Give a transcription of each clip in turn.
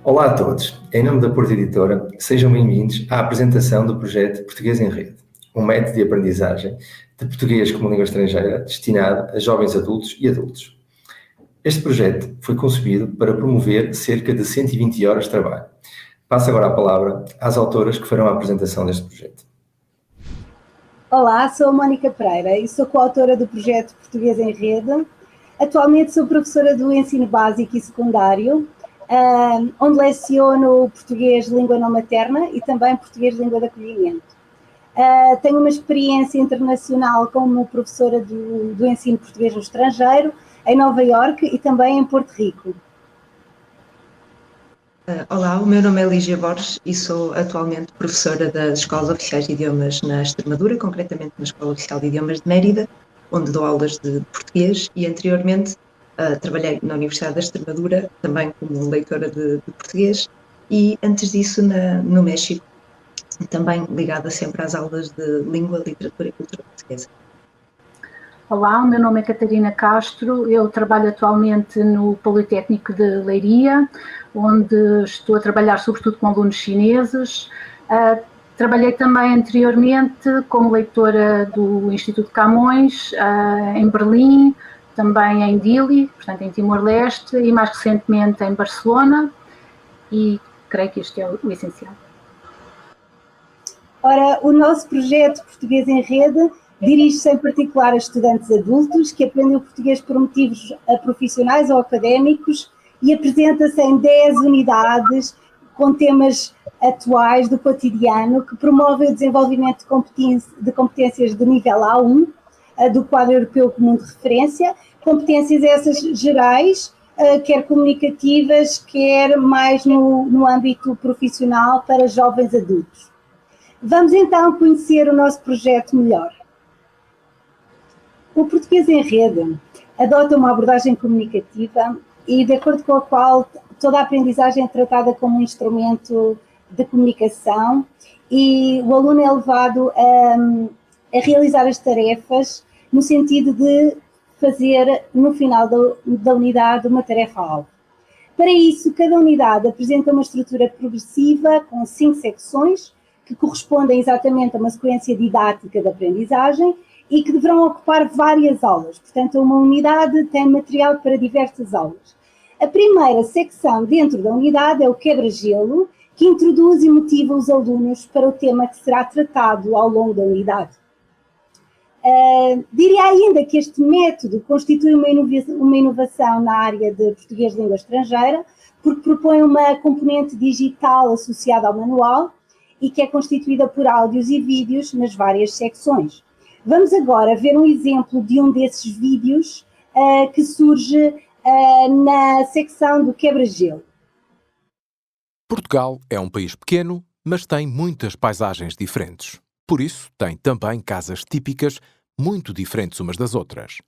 Olá a todos. Em nome da Porta Editora, sejam bem-vindos à apresentação do projeto Português em Rede, um método de aprendizagem de português como língua estrangeira destinado a jovens adultos e adultos. Este projeto foi concebido para promover cerca de 120 horas de trabalho. Passo agora a palavra às autoras que farão a apresentação deste projeto. Olá, sou a Mónica Pereira e sou coautora do projeto Português em Rede. Atualmente sou professora do ensino básico e secundário, onde leciono português de língua não materna e também português de língua de acolhimento. Tenho uma experiência internacional como professora do ensino português no estrangeiro, em Nova Iorque e também em Porto Rico. Olá, o meu nome é Lígia Borges e sou atualmente professora das Escolas Oficiais de Idiomas na Extremadura, concretamente na Escola Oficial de Idiomas de Mérida, onde dou aulas de português e anteriormente trabalhei na Universidade da Extremadura, também como leitora de português e antes disso no México, também ligada sempre às aulas de língua, literatura e cultura portuguesa. Olá, o meu nome é Catarina Castro, eu trabalho atualmente no Politécnico de Leiria, onde estou a trabalhar sobretudo com alunos chineses. Trabalhei também anteriormente como leitora do Instituto Camões, em Berlim, também em Dili, portanto em Timor-Leste, e mais recentemente em Barcelona, e creio que este é o essencial. Ora, o nosso projeto Português em Rede dirige-se em particular a estudantes adultos que aprendem o português por motivos profissionais ou académicos e apresenta-se em 10 unidades com temas atuais do cotidiano que promovem o desenvolvimento de competências de nível A1, do quadro europeu comum de referência, competências essas gerais, quer comunicativas, quer mais no âmbito profissional para jovens adultos. Vamos então conhecer o nosso projeto melhor. O Português em Rede adota uma abordagem comunicativa e de acordo com a qual toda a aprendizagem é tratada como um instrumento de comunicação e o aluno é levado a realizar as tarefas no sentido de fazer, no final da unidade, uma tarefa-alvo. Para isso, cada unidade apresenta uma estrutura progressiva com 5 secções que correspondem exatamente a uma sequência didática de aprendizagem e que deverão ocupar várias aulas. Portanto, uma unidade tem material para diversas aulas. A primeira secção dentro da unidade é o quebra-gelo, que introduz e motiva os alunos para o tema que será tratado ao longo da unidade. Diria ainda que este método constitui uma inovação na área de português de língua estrangeira, porque propõe uma componente digital associada ao manual e que é constituída por áudios e vídeos nas várias secções. Vamos agora ver um exemplo de um desses vídeos que surge na secção do quebra-gelo. Portugal é um país pequeno, mas tem muitas paisagens diferentes. Por isso, tem também casas típicas muito diferentes umas das outras.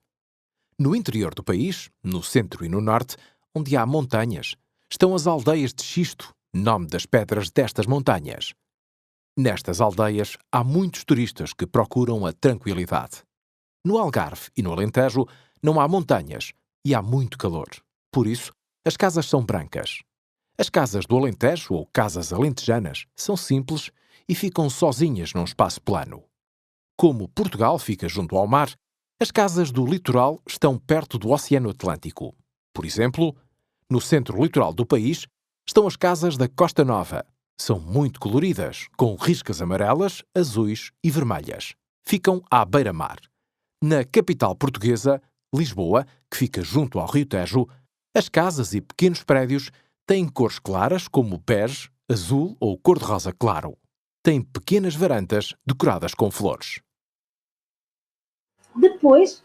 No interior do país, no centro e no norte, onde há montanhas, estão as aldeias de Xisto, nome das pedras destas montanhas. Nestas aldeias, há muitos turistas que procuram a tranquilidade. No Algarve e no Alentejo, não há montanhas e há muito calor. Por isso, as casas são brancas. As casas do Alentejo, ou casas alentejanas, são simples e ficam sozinhas num espaço plano. Como Portugal fica junto ao mar, as casas do litoral estão perto do Oceano Atlântico. Por exemplo, no centro litoral do país estão as casas da Costa Nova. São muito coloridas, com riscas amarelas, azuis e vermelhas. Ficam à beira-mar. Na capital portuguesa, Lisboa, que fica junto ao Rio Tejo, as casas e pequenos prédios têm cores claras como bege, azul ou cor-de-rosa claro. Têm pequenas varandas decoradas com flores. Depois,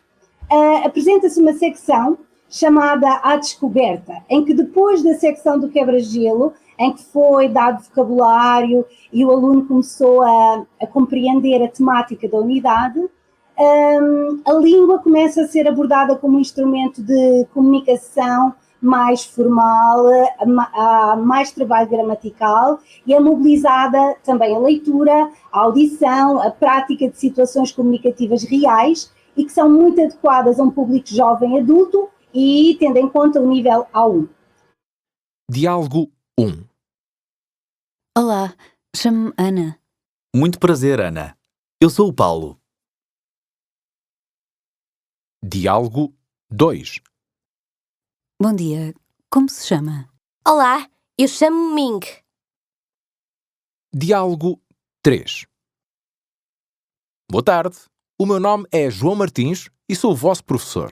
apresenta-se uma secção chamada À Descoberta, em que depois da secção do quebra-gelo, em que foi dado vocabulário e o aluno começou a compreender a temática da unidade, a língua começa a ser abordada como um instrumento de comunicação mais formal, há mais trabalho gramatical e é mobilizada também a leitura, a audição, a prática de situações comunicativas reais e que são muito adequadas a um público jovem adulto e tendo em conta o nível A1. Diálogo 1. Olá, chamo-me Ana. Muito prazer, Ana. Eu sou o Paulo. Diálogo 2. Bom dia, como se chama? Olá, eu chamo-me Ming. Diálogo 3. Boa tarde. O meu nome é João Martins e sou o vosso professor.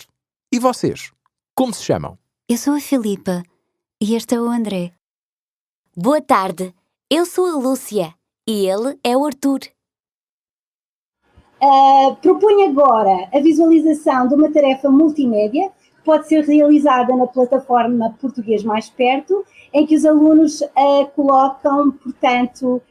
E vocês? Como se chamam? Eu sou a Filipa e este é o André. Boa tarde, eu sou a Lúcia e ele é o Arthur. Proponho agora a visualização de uma tarefa multimédia que pode ser realizada na plataforma Português Mais Perto, em que os alunos colocam, portanto,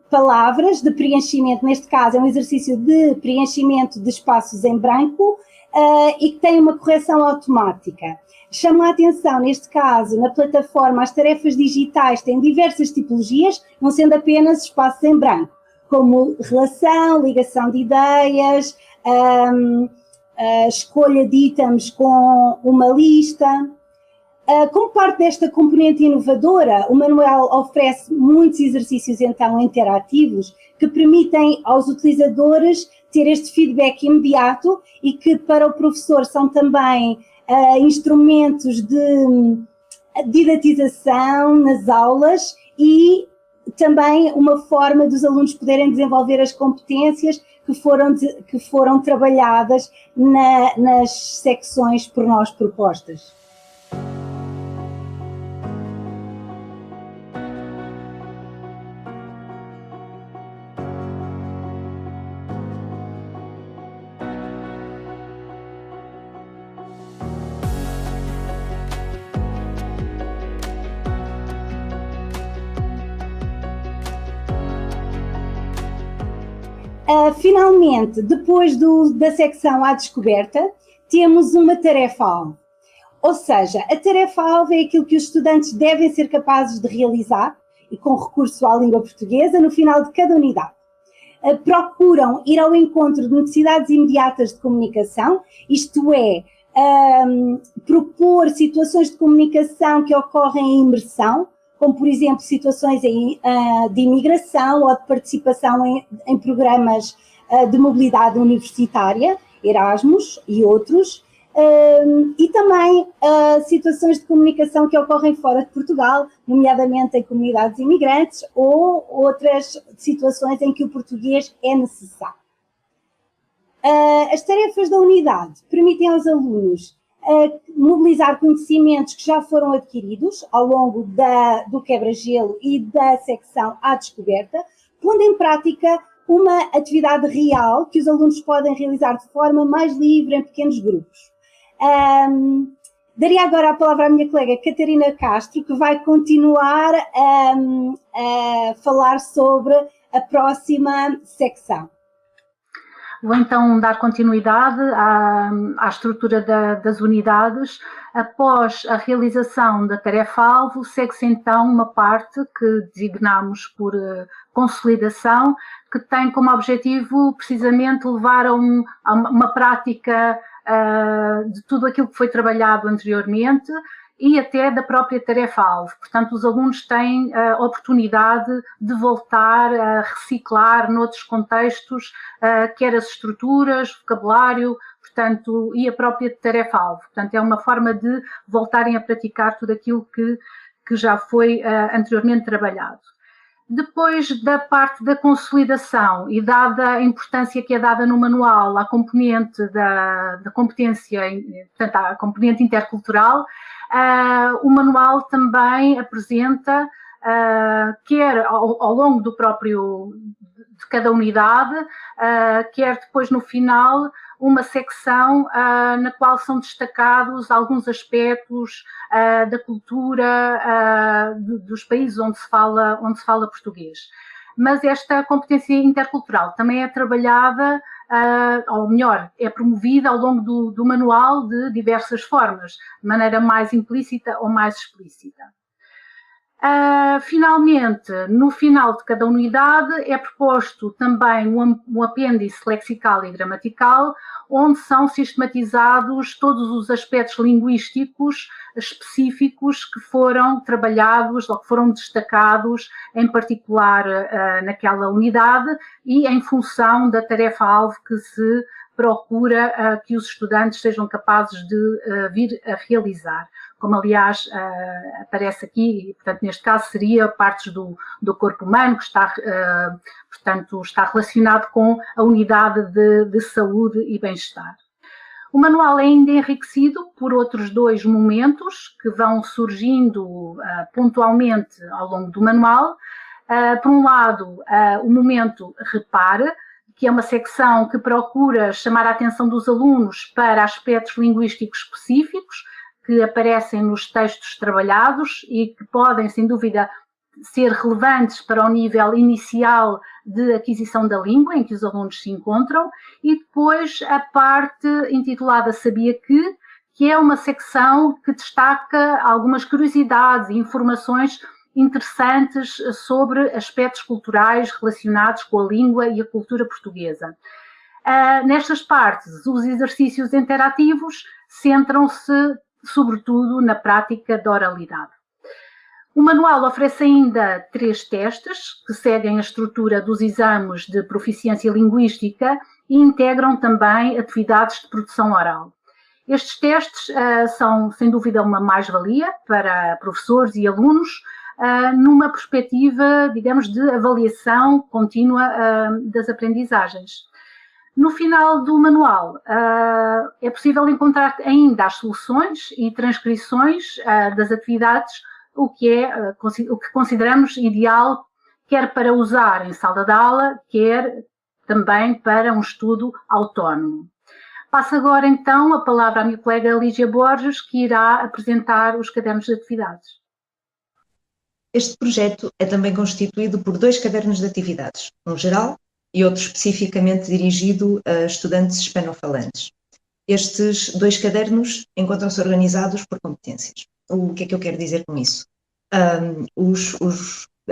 palavras de preenchimento, neste caso é um exercício de preenchimento de espaços em branco e que tem uma correção automática. Chamo a atenção, neste caso, na plataforma, as tarefas digitais têm diversas tipologias, não sendo apenas espaços em branco, como relação, ligação de ideias, escolha de itens com uma lista. Como parte desta componente inovadora, o manual oferece muitos exercícios então interativos que permitem aos utilizadores ter este feedback imediato e que para o professor são também instrumentos de didatização nas aulas e também uma forma dos alunos poderem desenvolver as competências que foram trabalhadas nas secções por nós propostas. Finalmente, depois da secção à descoberta, temos uma tarefa-alvo. Ou seja, a tarefa-alvo é aquilo que os estudantes devem ser capazes de realizar, e com recurso à língua portuguesa, no final de cada unidade. Procuram ir ao encontro de necessidades imediatas de comunicação, isto é, propor situações de comunicação que ocorrem em imersão, como, por exemplo, situações de imigração ou de participação em programas de mobilidade universitária, Erasmus e outros, e também situações de comunicação que ocorrem fora de Portugal, nomeadamente em comunidades imigrantes ou outras situações em que o português é necessário. As tarefas da unidade permitem aos alunos mobilizar conhecimentos que já foram adquiridos ao longo do quebra-gelo e da secção à descoberta, pondo em prática uma atividade real que os alunos podem realizar de forma mais livre em pequenos grupos. Daria agora a palavra à minha colega Catarina Castro, que vai continuar a falar sobre a próxima secção. Vou então dar continuidade à estrutura das unidades. Após a realização da tarefa-alvo, segue-se então uma parte que designamos por consolidação, que tem como objetivo precisamente levar a uma prática de tudo aquilo que foi trabalhado anteriormente e até da própria tarefa-alvo. Portanto, os alunos têm a oportunidade de voltar a reciclar noutros contextos, quer as estruturas, vocabulário, portanto, e a própria tarefa-alvo. Portanto, é uma forma de voltarem a praticar tudo aquilo que já foi anteriormente trabalhado. Depois da parte da consolidação e dada a importância que é dada no manual à componente da competência, portanto, à componente intercultural, o manual também apresenta, quer ao longo de cada unidade, quer depois no final, uma secção na qual são destacados alguns aspectos da cultura dos países onde se fala português. Mas esta competência intercultural também é trabalhada, ou melhor, é promovida ao longo do manual de diversas formas, de maneira mais implícita ou mais explícita. Finalmente, no final de cada unidade, é proposto também um apêndice lexical e gramatical, onde são sistematizados todos os aspectos linguísticos específicos que foram trabalhados ou que foram destacados, em particular naquela unidade, e em função da tarefa-alvo que se procura que os estudantes sejam capazes de vir a realizar. Como, aliás, aparece aqui, e, portanto, neste caso seria partes do corpo humano, que está, portanto, está relacionado com a unidade de saúde e bem-estar. O manual é ainda enriquecido por outros 2 momentos que vão surgindo pontualmente ao longo do manual. Por um lado, o momento Repare, que é uma secção que procura chamar a atenção dos alunos para aspectos linguísticos específicos, que aparecem nos textos trabalhados e que podem, sem dúvida, ser relevantes para o nível inicial de aquisição da língua em que os alunos se encontram, e depois a parte intitulada Sabia que é uma secção que destaca algumas curiosidades e informações interessantes sobre aspectos culturais relacionados com a língua e a cultura portuguesa. Nestas partes, os exercícios interativos centram-se sobretudo na prática da oralidade. O manual oferece ainda 3 testes que seguem a estrutura dos exames de proficiência linguística e integram também atividades de produção oral. Estes testes são, sem dúvida, uma mais-valia para professores e alunos, numa perspectiva, digamos, de avaliação contínua das aprendizagens. No final do manual, é possível encontrar ainda as soluções e transcrições das atividades, o que consideramos ideal, quer para usar em sala de aula, quer também para um estudo autónomo. Passo agora, então, a palavra à minha colega Lígia Borges, que irá apresentar os cadernos de atividades. Este projeto é também constituído por 2 cadernos de atividades, um geral e outro especificamente dirigido a estudantes hispanofalantes. Estes 2 cadernos encontram-se organizados por competências. O que é que eu quero dizer com isso?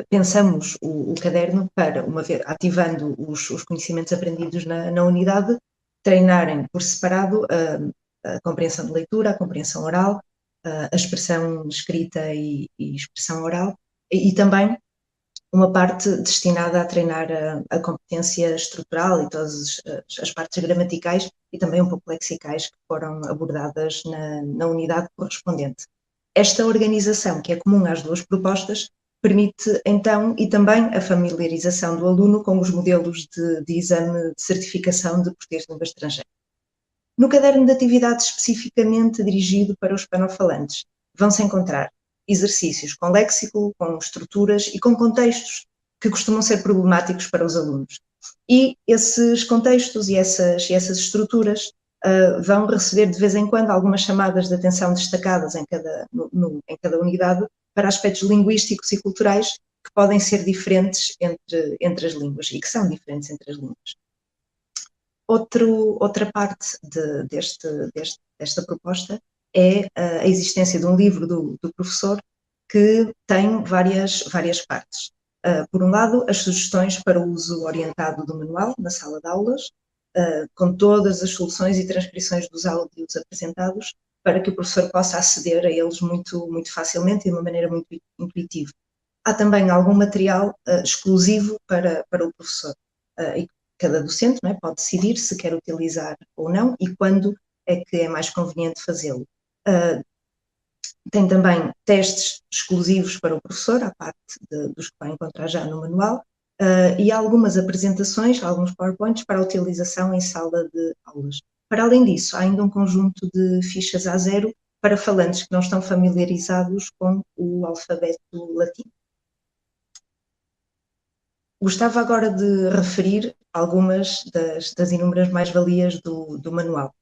Pensamos o caderno para, uma vez ativando os conhecimentos aprendidos na unidade, treinarem por separado a compreensão de leitura, a compreensão oral, a expressão escrita e expressão oral, e também uma parte destinada a treinar a competência estrutural e todas as partes gramaticais e também um pouco lexicais que foram abordadas na unidade correspondente. Esta organização, que é comum às 2 propostas, permite então e também a familiarização do aluno com os modelos de exame de certificação de português de língua estrangeira. No caderno de atividades especificamente dirigido para os hispanofalantes, vão-se encontrar exercícios com léxico, com estruturas e com contextos que costumam ser problemáticos para os alunos. E esses contextos e essas estruturas vão receber de vez em quando algumas chamadas de atenção destacadas em cada unidade para aspectos linguísticos e culturais que podem ser diferentes entre as línguas e que são diferentes entre as línguas. Outra parte desta proposta é a existência de um livro do professor que tem várias partes. Por um lado, as sugestões para o uso orientado do manual na sala de aulas, com todas as soluções e transcrições dos áudios apresentados, para que o professor possa aceder a eles muito facilmente e de uma maneira muito intuitiva. Há também algum material exclusivo para o professor, e cada docente, não é, pode decidir se quer utilizar ou não e quando é que é mais conveniente fazê-lo. Tem também testes exclusivos para o professor, à parte dos que vai encontrar já no manual, e algumas apresentações, alguns PowerPoints para a utilização em sala de aulas. Para além disso, há ainda um conjunto de fichas A0 para falantes que não estão familiarizados com o alfabeto latino. Gostava agora de referir algumas das inúmeras mais-valias do manual.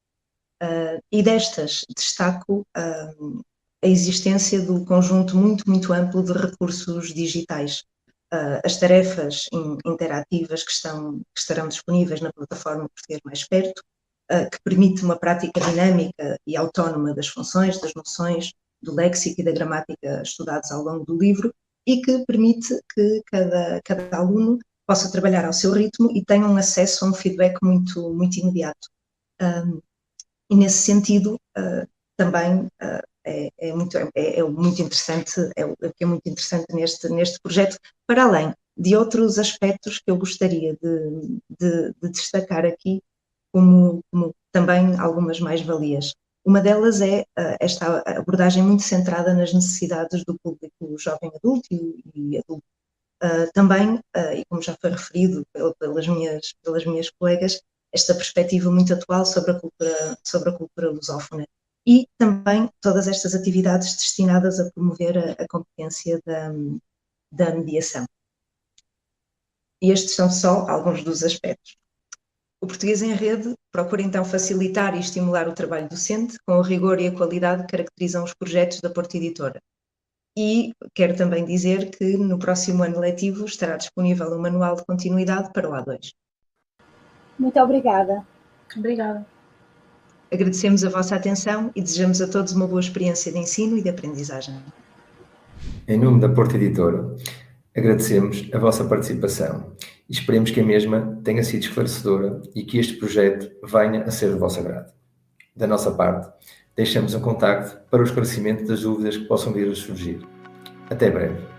E destas destaco a existência do conjunto muito amplo de recursos digitais. As tarefas interativas que estarão disponíveis na plataforma Português Mais Perto, que permite uma prática dinâmica e autónoma das funções, das noções, do léxico e da gramática estudados ao longo do livro, e que permite que cada aluno possa trabalhar ao seu ritmo e tenha um acesso a um feedback muito, muito imediato. E nesse sentido, também é muito interessante, o que é muito interessante neste projeto, para além de outros aspectos que eu gostaria de destacar aqui, como também algumas mais-valias. Uma delas é esta abordagem muito centrada nas necessidades do público jovem adulto e adulto. Também, e como já foi referido pelas minhas colegas, esta perspectiva muito atual sobre a cultura lusófona. E também todas estas atividades destinadas a promover a competência da mediação. E estes são só alguns dos aspectos. O Português em Rede procura então facilitar e estimular o trabalho docente com o rigor e a qualidade que caracterizam os projetos da Porta Editora. E quero também dizer que no próximo ano letivo estará disponível um manual de continuidade para o A2. Muito obrigada. Obrigada. Agradecemos a vossa atenção e desejamos a todos uma boa experiência de ensino e de aprendizagem. Em nome da Porta Editora, agradecemos a vossa participação e esperemos que a mesma tenha sido esclarecedora e que este projeto venha a ser do vosso agrado. Da nossa parte, deixamos um contacto para o esclarecimento das dúvidas que possam vir a surgir. Até breve.